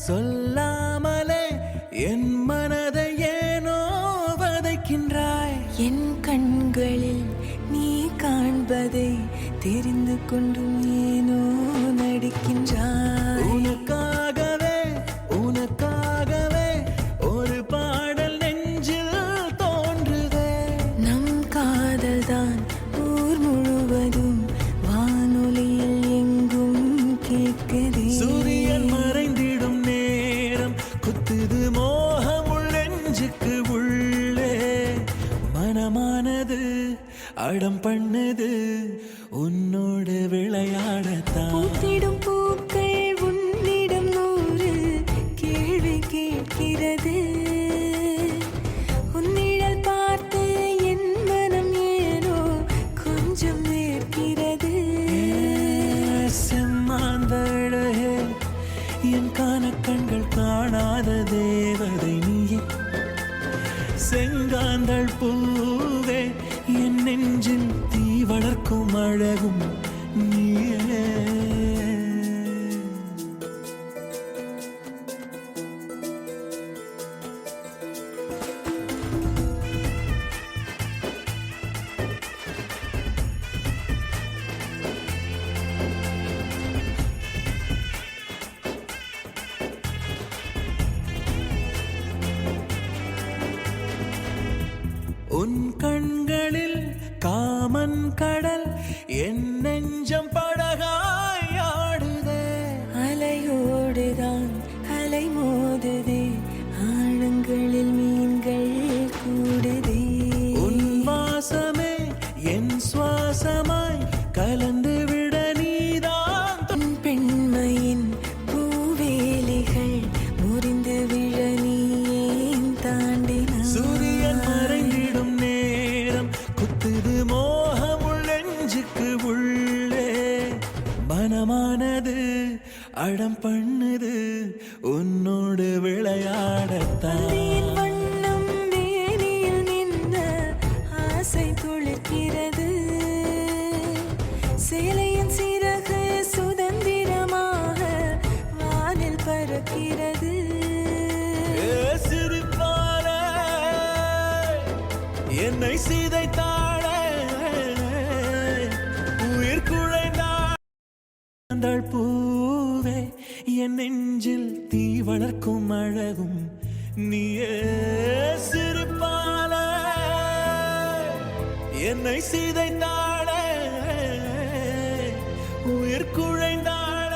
சொல்லாமலே என் மனதை ஏனோ வதைக்கின்றாய். என் கண்களில் நீ காண்பதை தெரிந்து கொண்டும் ஏனோ நடிக்கின்றாய். உனக்காகவே உனக்காகவே ஒரு பாடல் நெஞ்சில் தோன்றுதே. நம் காதல்தான் ஊர் முழுவதும் வானொலியில் எங்கும் கேட்குதே. சூரியன் மறைந்திடும் நேரம் குத்துது மோகம் நெஞ்சுக்கு உள்ளே. மனமானது அடம் பண்ணது உன்னோடு விளையாடத்தான். பூத்திடும் பூக்கள் உன்னிடம் 100 கேள்வி கேட்கிறது. உன்னிடல் பார்த்து என் மனம் ஏனோ கொஞ்சம் நேர்க்கிறது. செம்மாந்தழகே என் காணக்கண்கள் காணாத தேவதை நீயே. செங்காந்தள் பூவே என் நெஞ்சில் தீ வளர்க்கும் அழகும் நீயே. உன் கண்களில் காமன் கடல் என் நெஞ்சம் படகாய் ஆடுதே. அலையோடுதான் அலை மோதுதே, ஆழங்களில் மீன்கள் கூடுதே. உன் வாசமே என் சுவாசமாய் கலந்து விட நீதான். உன் பெண்மையின் பூவேலிகள் முறிந்து விழ நீ ஏன் தாண்டினாய்? சூரியன் மறைந்திடும் நேரம் குத்துது மோகம் நெஞ்சுக்கு உள்ளே. மனமானது அடம் பண்ணுது உன்னோடு விளையாடத்தான். அந்தியின் வண்ணம் வேலியில் நின்ற ஆசை துளிர்க்கிறது. சேலையின் சிறகு சுதந்திரமாக வானில் பறக்கிறது. சிரிப்பாலே என்னை சிதைத்தாள உயிர் குழைந்தாள் பூவே என் நெஞ்சில் தீ வளர்க்கும் அழகும் நீயே. சிரிப்பால என்னை சிதைத்தாள உயிர் குழைந்தாள.